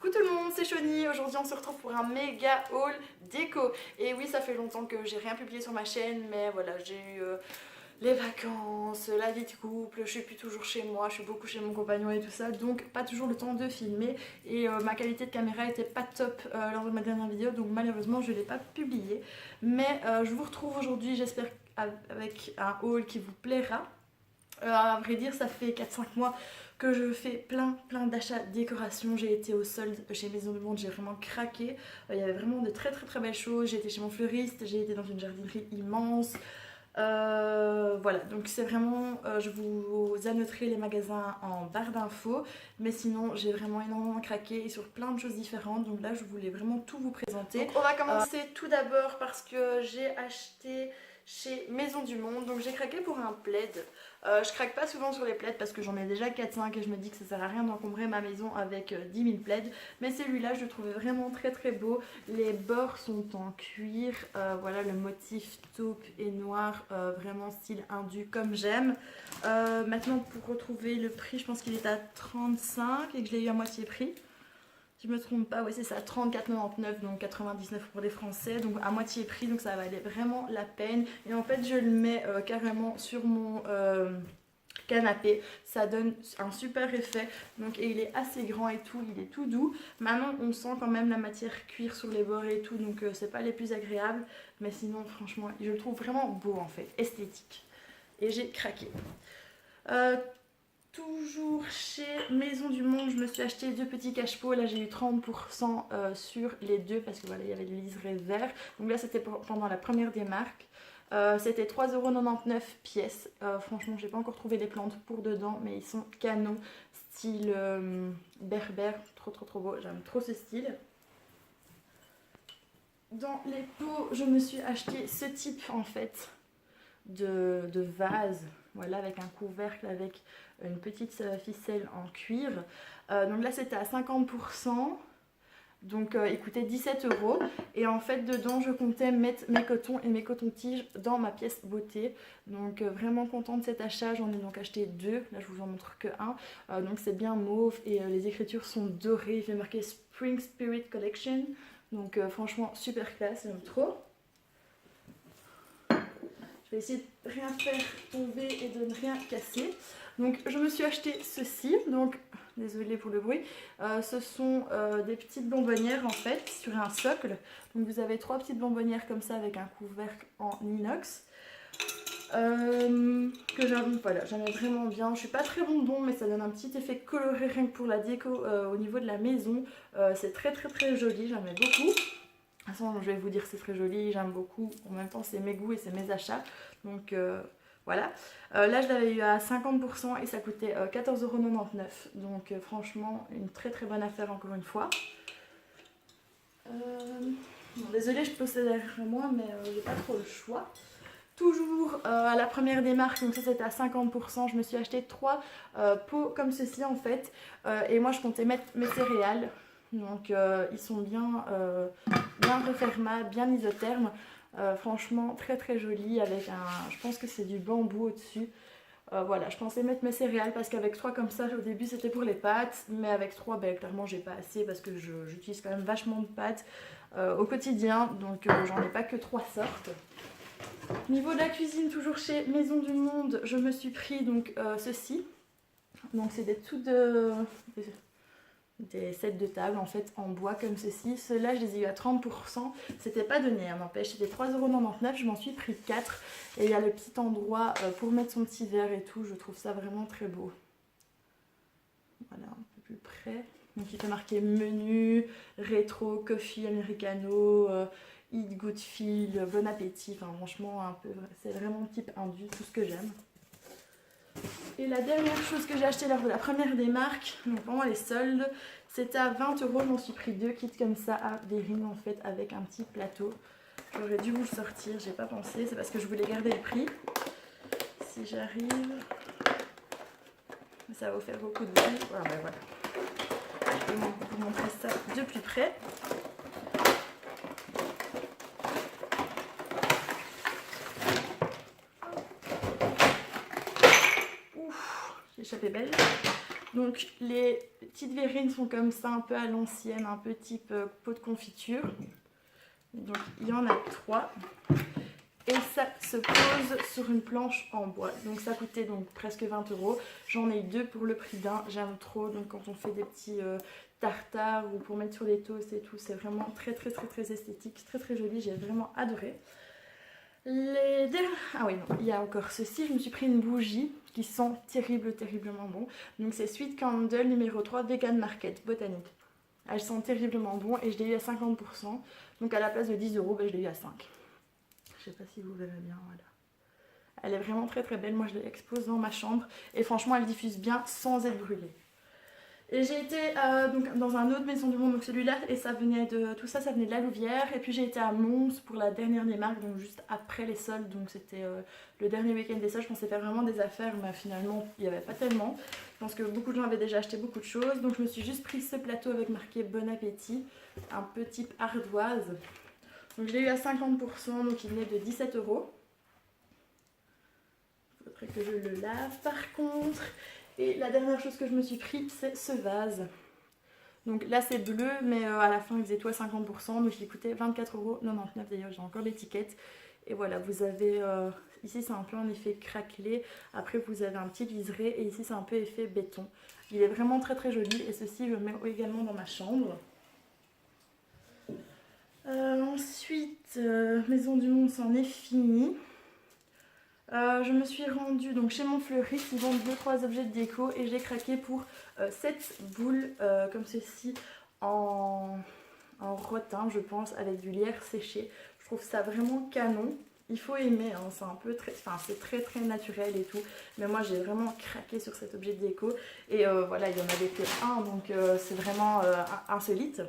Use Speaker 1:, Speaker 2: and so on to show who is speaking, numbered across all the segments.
Speaker 1: Coucou tout le monde, c'est Choni. Aujourd'hui on se retrouve pour un méga haul déco. Et oui, ça fait longtemps que j'ai rien publié sur ma chaîne, mais voilà, j'ai eu les vacances, la vie de couple, je suis plus toujours chez moi, je suis beaucoup chez mon compagnon et tout ça, donc pas toujours le temps de filmer. Et ma qualité de caméra était pas top lors de ma dernière vidéo, donc malheureusement je l'ai pas publié. Mais je vous retrouve aujourd'hui, j'espère avec un haul qui vous plaira. À vrai dire, ça fait 4-5 mois que je fais plein d'achats décoration. J'ai été au solde chez Maison du Monde, j'ai vraiment craqué. Il y avait vraiment de très belles choses. J'ai été chez mon fleuriste, j'ai été dans une jardinerie immense. Voilà, donc c'est vraiment, je vous annoterai les magasins en barre d'infos, mais sinon j'ai vraiment énormément craqué et sur plein de choses différentes, donc là je voulais vraiment tout vous présenter. Donc on va commencer tout d'abord parce que j'ai acheté chez Maison du Monde, donc j'ai craqué pour un plaid. Je craque pas souvent sur les plaids parce que j'en ai déjà 4-5 et je me dis que ça sert à rien d'encombrer ma maison avec 10 000 plaids, mais celui-là je le trouvais vraiment très beau. Les bords sont en cuir, voilà, le motif taupe et noir, vraiment style hindu comme j'aime. Maintenant, pour retrouver le prix, je pense qu'il est à 35 et que je l'ai eu à moitié prix. Si je me trompe pas, oui c'est ça, 34,99, donc 99 pour les Français, donc à moitié prix, donc ça valait vraiment la peine. Et en fait je le mets carrément sur mon canapé, ça donne un super effet, donc, et il est assez grand et tout, il est tout doux. Maintenant on sent quand même la matière cuir sur les bords et tout, donc c'est pas les plus agréables, mais sinon franchement je le trouve vraiment beau en fait, esthétique. Et j'ai craqué. Toujours chez Maison du Monde, je me suis acheté deux petits cache-pots. Là j'ai eu 30% sur les deux parce que voilà, il y avait le liseré vert. Donc là c'était pendant la première des marques. C'était 3,99€ pièce. Franchement j'ai pas encore trouvé les plantes pour dedans, mais ils sont canons. Style berbère, trop beau, j'aime trop ce style. Dans les pots je me suis acheté ce type en fait de vase, voilà, avec un couvercle avec une petite ficelle en cuir. Donc là c'était à 50%, donc il coûtait 17€. Et en fait dedans je comptais mettre mes cotons et mes cotons-tiges dans ma pièce beauté. Donc vraiment contente de cet achat, j'en ai donc acheté deux, là je vous en montre que un. Donc c'est bien mauve et les écritures sont dorées, il fait marquer Spring Spirit Collection. Donc franchement super classe, j'aime trop. Je vais essayer de rien faire tomber et de ne rien casser. Donc je me suis acheté ceci, donc désolée pour le bruit. Ce sont des petites bonbonnières en fait sur un socle. Donc vous avez trois petites bonbonnières comme ça avec un couvercle en inox. Que j'aime, voilà, j'aime vraiment bien. Je suis pas très bonbon, mais ça donne un petit effet coloré rien que pour la déco au niveau de la maison. C'est très joli, j'aime beaucoup. De toute façon, je vais vous dire que c'est très joli, j'aime beaucoup. En même temps, c'est mes goûts et c'est mes achats. Donc voilà. Là, je l'avais eu à 50% et ça coûtait 14,99€. Donc franchement, une très bonne affaire encore une fois. Bon, désolée, je possède derrière moi, mais j'ai pas trop le choix. Toujours à la première des marques, donc ça c'était à 50%, je me suis acheté 3 pots comme ceci en fait. Et moi je comptais mettre mes céréales. Donc ils sont bien refermables, bien isothermes. Franchement très jolis avec un, je pense que c'est du bambou au-dessus. Voilà, je pensais mettre mes céréales parce qu'avec 3 comme ça au début c'était pour les pâtes, mais avec 3 ben, clairement j'ai pas assez parce que j'utilise quand même vachement de pâtes au quotidien, donc j'en ai pas que 3 sortes. Niveau de la cuisine, toujours chez Maison du Monde, je me suis pris donc ceci. Donc c'est des sets de table en fait en bois comme ceci. Ceux-là je les ai eu à 30%. C'était pas donné, hein, n'empêche. C'était 3,99€. Je m'en suis pris 4. Et il y a le petit endroit pour mettre son petit verre et tout. Je trouve ça vraiment très beau. Voilà, un peu plus près. Donc il fait marqué menu, rétro, coffee, americano, eat good feel, bon appétit. Enfin franchement un peu, c'est vraiment type indu, tout ce que j'aime. Et la dernière chose que j'ai acheté lors de la première des marques, donc pendant les soldes, c'était à 20€. Je m'en suis pris 2 kits comme ça à Vérine en fait avec un petit plateau. J'aurais dû vous le sortir, j'ai pas pensé, c'est parce que je voulais garder le prix. Si j'arrive, ça va vous faire beaucoup de bruit. Voilà, ben voilà. Je vais vous montrer ça de plus près. Ouf, j'ai échappé belle. Donc les petites verrines sont comme ça, un peu à l'ancienne, un peu type pot de confiture. Donc il y en a 3. Et ça se pose sur une planche en bois. Donc ça coûtait donc presque 20 €. J'en ai eu 2 pour le prix d'un. J'aime trop. Donc quand on fait des petits tartares ou pour mettre sur les toasts et tout, c'est vraiment très esthétique, très joli. J'ai vraiment adoré. Ah oui, non, il y a encore ceci. Je me suis pris une bougie qui sent terriblement bon. Donc c'est Sweet Candle numéro 3 Vegan Market Botanique. Elle sent terriblement bon et je l'ai eu à 50%. Donc à la place de 10 €, ben, je l'ai eu à 5. Je sais pas si vous verrez bien, voilà. Elle est vraiment très belle. Moi je l'expose dans ma chambre et franchement elle diffuse bien sans être brûlée. Et j'ai été donc dans un autre Maison du Monde, donc celui-là, et ça venait de tout ça, ça venait de la Louvière. Et puis j'ai été à Mons pour la dernière des marques, donc juste après les soldes, donc c'était le dernier week-end des soldes. Je pensais faire vraiment des affaires, mais finalement il n'y avait pas tellement. Je pense que beaucoup de gens avaient déjà acheté beaucoup de choses, donc je me suis juste pris ce plateau avec marqué Bon Appétit, un peu type ardoise. Donc je l'ai eu à 50%, donc il venait de 17 €. Il faudrait que je le lave par contre. Et la dernière chose que je me suis pris, c'est ce vase. Donc là c'est bleu, mais à la fin il faisait tout à 50%, donc il coûtait 24,99 €. D'ailleurs j'ai encore l'étiquette. Et voilà, vous avez, ici c'est un peu un effet craquelé, après vous avez un petit liseré et ici c'est un peu effet béton. Il est vraiment très joli et ceci je le mets également dans ma chambre. Ensuite, Maison du Monde c'en est fini. Je me suis rendue donc chez mon fleuriste, ils vendent 2-3 objets de déco et j'ai craqué pour 7 boules comme ceci en rotin je pense, avec du lierre séché. Je trouve ça vraiment canon. Il faut aimer, hein, c'est un peu c'est très naturel et tout, mais moi j'ai vraiment craqué sur cet objet de déco et voilà, il y en avait que un, donc c'est vraiment insolite.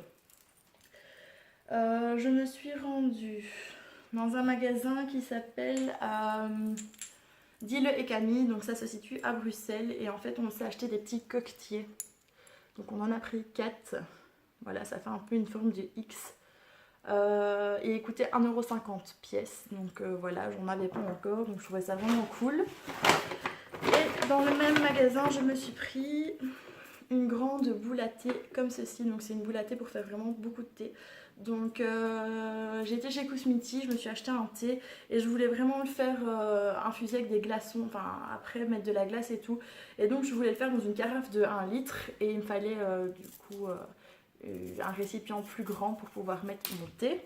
Speaker 1: Je me suis rendue dans un magasin qui s'appelle Dille et Camille, donc ça se situe à Bruxelles et en fait on s'est acheté des petits coquetiers. Donc on en a pris 4, voilà, ça fait un peu une forme de X. Et il coûtait 1,50 € pièce, donc voilà, j'en avais pas encore, donc je trouvais ça vraiment cool. Et dans le même magasin je me suis pris une grande boule à thé comme ceci, donc c'est une boule à thé pour faire vraiment beaucoup de thé. Donc j'ai été chez Kousmiti, je me suis acheté un thé et je voulais vraiment le faire infuser avec des glaçons, enfin après mettre de la glace et tout. Et donc je voulais le faire dans une carafe de 1 litre et il me fallait du coup un récipient plus grand pour pouvoir mettre mon thé.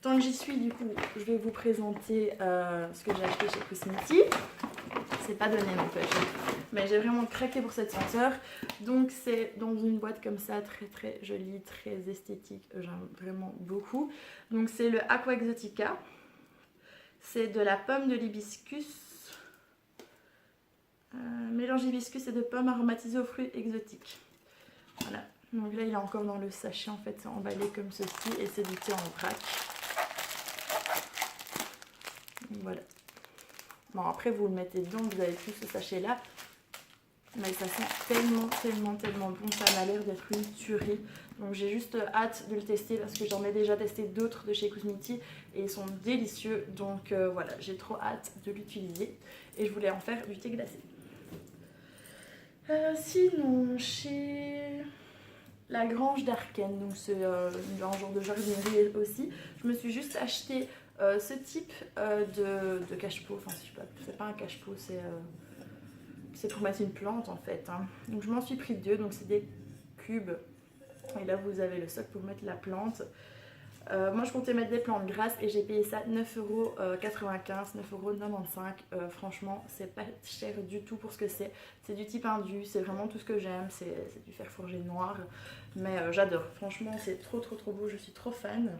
Speaker 1: Tant que j'y suis, du coup, je vais vous présenter ce que j'ai acheté chez Kousmiti. C'est pas donné non plus, mais j'ai vraiment craqué pour cette senteur. Donc c'est dans une boîte comme ça, très jolie, très esthétique, j'aime vraiment beaucoup. Donc c'est le Aqua Exotica, c'est de la pomme de l'hibiscus, mélange hibiscus et de pommes aromatisées aux fruits exotiques. Voilà, donc là il est encore dans le sachet en fait, c'est emballé comme ceci et c'est du thé en vrac. Donc voilà. Bon après vous le mettez dedans, vous avez plus ce sachet là. Mais ça sent tellement bon, ça m'a l'air d'être une tuerie. Donc j'ai juste hâte de le tester parce que j'en ai déjà testé d'autres de chez Kousmiti et ils sont délicieux. Donc voilà, j'ai trop hâte de l'utiliser et je voulais en faire du thé glacé. Sinon, chez la Grange d'Arken, donc c'est un genre de jardinerie aussi, je me suis juste acheté ce type de cache-pot. Enfin, c'est pas un cache-pot, c'est pour mettre une plante en fait. Hein. Donc je m'en suis pris 2, donc c'est des cubes. Et là vous avez le socle pour mettre la plante. Moi je comptais mettre des plantes grasses et j'ai payé ça 9,95 €, 9,95 €. Franchement c'est pas cher du tout pour ce que c'est. C'est du type Indus, c'est vraiment tout ce que j'aime. C'est du fer forgé noir. Mais j'adore, franchement c'est trop beau, je suis trop fan.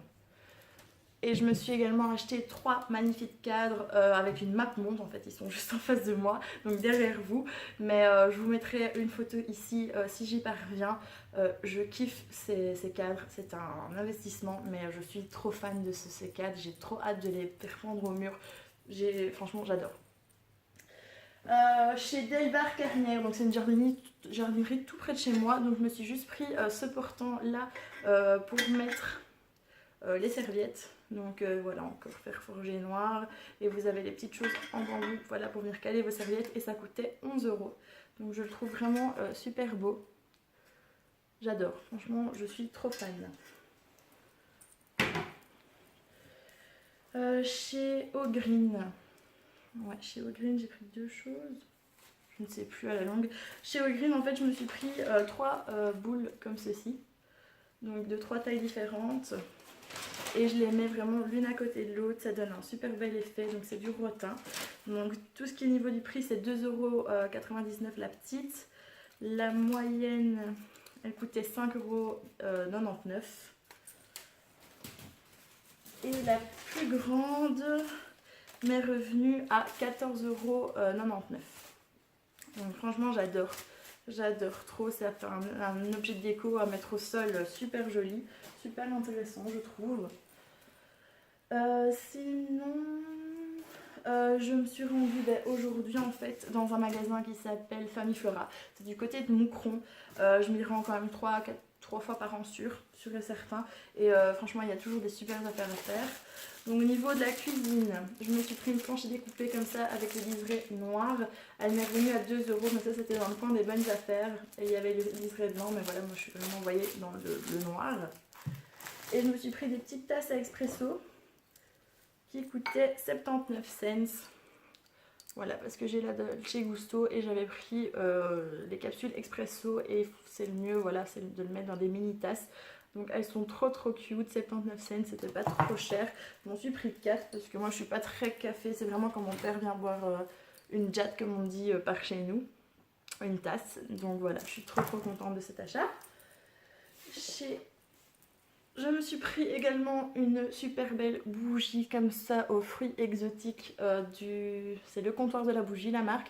Speaker 1: Et je me suis également acheté 3 magnifiques cadres avec une map monde, en fait ils sont juste en face de moi, donc derrière vous. Mais je vous mettrai une photo ici si j'y parviens. Je kiffe ces cadres, c'est un investissement, mais je suis trop fan de ces cadres, j'ai trop hâte de les faire prendre au mur. Franchement j'adore. Chez Delbar Carnière, donc c'est une jardinerie tout près de chez moi, donc je me suis juste pris ce portant là pour mettre les serviettes. Donc voilà, encore fer forgé noir. Et vous avez les petites choses en bambou, voilà, pour venir caler vos serviettes. Et ça coûtait 11 €. Donc je le trouve vraiment super beau. J'adore, franchement je suis trop fan. Chez O'Green. Ouais, chez O'Green j'ai pris 2 choses. Je ne sais plus à la longue. Chez O'Green en fait je me suis pris 3 boules comme ceci. Donc de 3 tailles différentes. Et je les mets vraiment l'une à côté de l'autre. Ça donne un super bel effet. Donc c'est du rotin. Donc tout ce qui est niveau du prix c'est 2,99 € la petite. La moyenne elle coûtait 5,99 €. Et la plus grande m'est revenue à 14,99 €. Donc franchement j'adore. J'adore trop. Ça fait un objet de déco à mettre au sol super joli. Super intéressant je trouve. Sinon... je me suis rendue aujourd'hui en fait dans un magasin qui s'appelle Famille Flora. C'est du côté de Moucron. Je m'y rends quand même 3 fois par an sûr et certain. Et franchement il y a toujours des super affaires à faire. Donc au niveau de la cuisine, je me suis pris une planche découpée comme ça avec le liseré noir. Elle m'est revenue à 2 €, mais ça c'était dans le coin des bonnes affaires. Et il y avait le liseré blanc, mais voilà moi je suis vraiment envoyée dans le noir. Et je me suis pris des petites tasses à expresso qui coûtait 79 cents. Voilà, parce que j'ai la Dolce Gusto et j'avais pris les capsules expresso et c'est le mieux, voilà, c'est de le mettre dans des mini tasses. Donc elles sont trop cute, 79 cents, c'était pas trop cher. Je m'en suis pris 4 parce que moi je suis pas très café, c'est vraiment quand mon père vient boire une jatte comme on dit par chez nous, une tasse. Donc voilà, je suis trop contente de cet achat. Je me suis pris également une super belle bougie comme ça aux fruits exotiques c'est le comptoir de la bougie, la marque.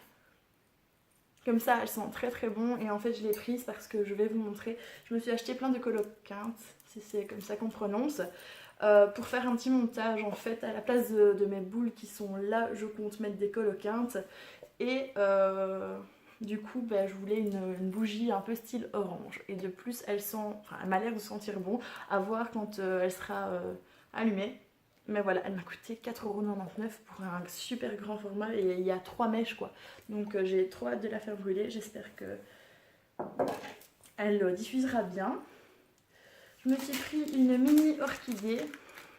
Speaker 1: Comme ça, elles sont très bon et en fait je l'ai prise parce que je vais vous montrer. Je me suis acheté plein de coloquintes, si c'est comme ça qu'on prononce, pour faire un petit montage en fait. À la place de mes boules qui sont là, je compte mettre des coloquintes et... du coup, je voulais une bougie un peu style orange. Et de plus, elle m'a l'air de sentir bon. À voir quand elle sera allumée. Mais voilà, elle m'a coûté 4,99 € pour un super grand format. Et il y a 3 mèches quoi. Donc j'ai trop hâte de la faire brûler. J'espère que elle diffusera bien. Je me suis pris une mini orchidée.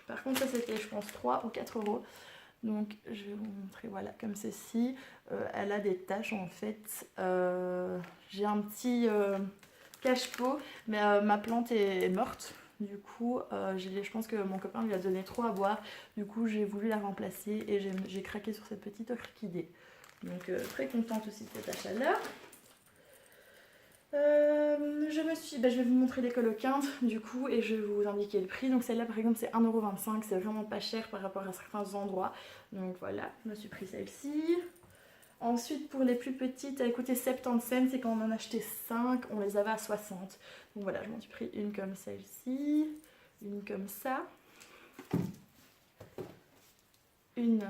Speaker 1: Par contre, ça c'était, je pense, 3 ou 4 €. Donc je vais vous montrer, voilà, comme ceci. Elle a des taches en fait. J'ai un petit cache-pot, mais ma plante est morte. Du coup, je pense que mon copain lui a donné trop à boire. Du coup, j'ai voulu la remplacer et j'ai craqué sur cette petite orchidée. Donc très contente aussi de cet achat-là. Je vais vous montrer les coloquintes du coup et je vais vous indiquer le prix. Donc celle-là par exemple c'est 1,25 €, c'est vraiment pas cher par rapport à certains endroits. Donc voilà, je me suis pris celle-ci. Ensuite pour les plus petites, elle coûtait 70 cents et quand on en achetait 5, on les avait à 60. Donc voilà, je m'en suis pris une comme celle-ci, une comme ça, une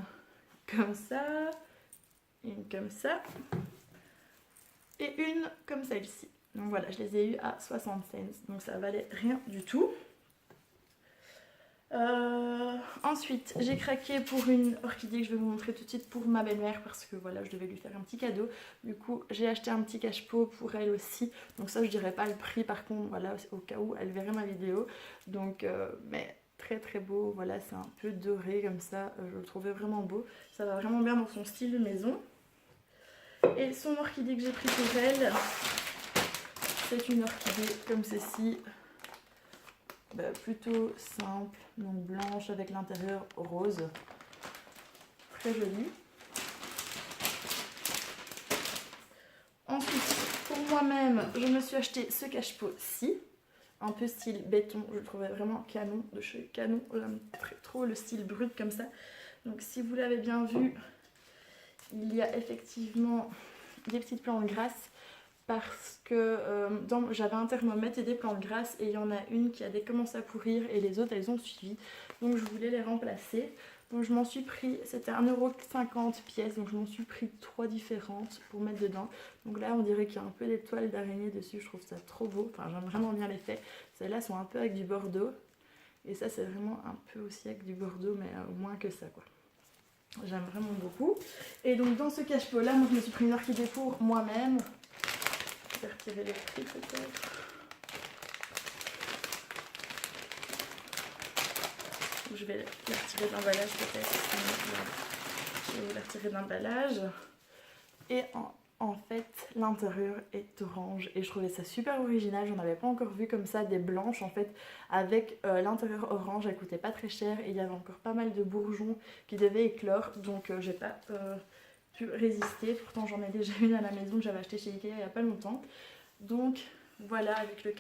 Speaker 1: comme ça, une comme ça et une comme celle-ci. Donc voilà, je les ai eu à 60 cents, donc ça valait rien du tout. Ensuite, j'ai craqué pour une orchidée que je vais vous montrer tout de suite pour ma belle-mère parce que voilà, je devais lui faire un petit cadeau. Du coup, j'ai acheté un petit cache-pot pour elle aussi. Donc ça, je dirais pas le prix par contre, voilà, au cas où elle verrait ma vidéo. Donc, mais très beau, voilà, c'est un peu doré comme ça, je le trouvais vraiment beau. Ça va vraiment bien dans son style de maison. Et son orchidée que j'ai pris pour elle, c'est une orchidée comme ceci, plutôt simple, donc blanche avec l'intérieur rose, très jolie. Ensuite, pour moi-même, je me suis acheté ce cache-pot-ci, un peu style béton, je le trouvais vraiment canon, de chez Canon, j'aime trop le style brut comme ça. Donc si vous l'avez bien vu, il y a effectivement des petites plantes grasses parce que j'avais un thermomètre et des plantes grasses et il y en a une qui a commencé à pourrir et les autres elles ont suivi, donc je voulais les remplacer. Donc je m'en suis pris, c'était 1,50 € pièce, donc je m'en suis pris 3 différentes pour mettre dedans. Donc là on dirait qu'il y a un peu des toiles d'araignée dessus, je trouve ça trop beau, enfin j'aime vraiment bien l'effet. Celles-là sont un peu avec du bordeaux et ça c'est vraiment un peu aussi avec du bordeaux mais moins que ça quoi. J'aime vraiment beaucoup. Et donc dans ce cache-pot là, moi je me suis pris une orchidée pour moi-même. Je vais retirer les prix peut-être. je vais la retirer de l'emballage peut-être. Je vais vous la retirer de l'emballage. Et en fait, l'intérieur est orange et je trouvais ça super original. J'en avais pas encore vu comme ça, des blanches en fait, avec l'intérieur orange. Elle coûtait pas très cher et il y avait encore pas mal de bourgeons qui devaient éclore. Donc j'ai pas pu résister. Pourtant, j'en ai déjà une à la maison que j'avais acheté chez Ikea il y a pas longtemps. Donc voilà, avec le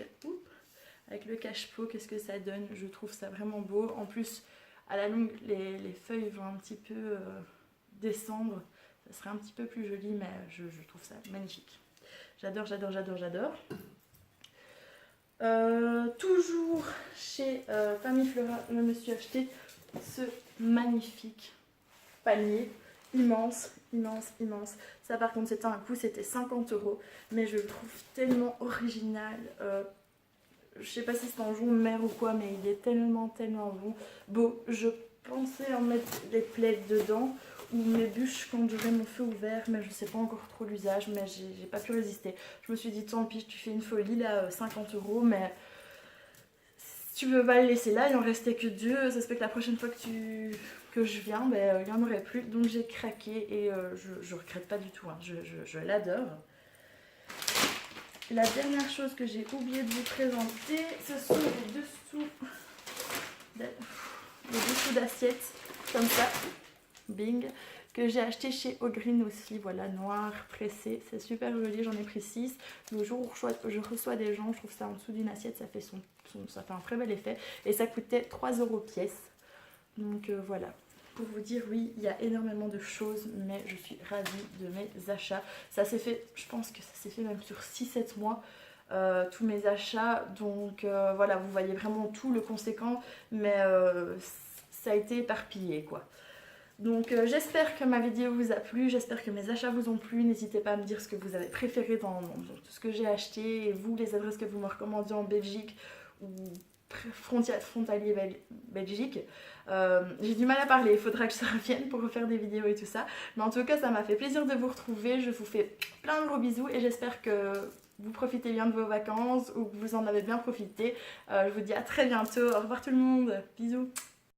Speaker 1: cache-pot, qu'est-ce que ça donne? Je trouve ça vraiment beau. En plus, à la longue, les feuilles vont un petit peu descendre. Ça serait un petit peu plus joli, mais je trouve ça magnifique. J'adore, j'adore, j'adore, j'adore. Toujours chez Famille Flora, je me suis acheté ce magnifique panier. Immense, immense, immense. Ça par contre c'était un coût, c'était 50 €. Mais je le trouve tellement original. Je sais pas si c'est en jaune mer ou quoi, mais il est tellement, tellement beau. Je pensais en mettre des plaids dedans ou mes bûches quand j'aurai mon feu ouvert, mais je sais pas encore trop l'usage, mais j'ai pas pu résister. Je me suis dit tant pis, tu fais une folie là, 50 €, mais si tu veux pas le laisser là, il en restait que 2. Ça se fait que la prochaine fois que je viens, il y en aurait plus. Donc j'ai craqué et je regrette pas du tout, hein. Je l'adore. La dernière chose que j'ai oublié de vous présenter, ce sont les dessous d'assiettes, comme ça, bing, que j'ai acheté chez O'Green aussi, voilà, noir, pressé, c'est super joli, j'en ai pris 6. Le jour où je reçois des gens, je trouve ça en dessous d'une assiette, ça fait, ça fait un très bel effet, et ça coûtait 3 € pièce, donc voilà. Pour vous dire, oui, il y a énormément de choses, mais je suis ravie de mes achats. Ça s'est fait, je pense que ça s'est fait même sur 6-7 mois, tous mes achats. Donc voilà, vous voyez vraiment tout le conséquent, mais ça a été éparpillé, quoi. Donc j'espère que ma vidéo vous a plu, j'espère que mes achats vous ont plu. N'hésitez pas à me dire ce que vous avez préféré dans tout ce que j'ai acheté, et vous, les adresses que vous me recommandiez en Belgique ou frontalier Belgique. J'ai du mal à parler, il faudra que je revienne pour refaire des vidéos et tout ça. Mais en tout cas, ça m'a fait plaisir de vous retrouver. Je vous fais plein de gros bisous et j'espère que vous profitez bien de vos vacances ou que vous en avez bien profité. Je vous dis à très bientôt. Au revoir tout le monde. Bisous.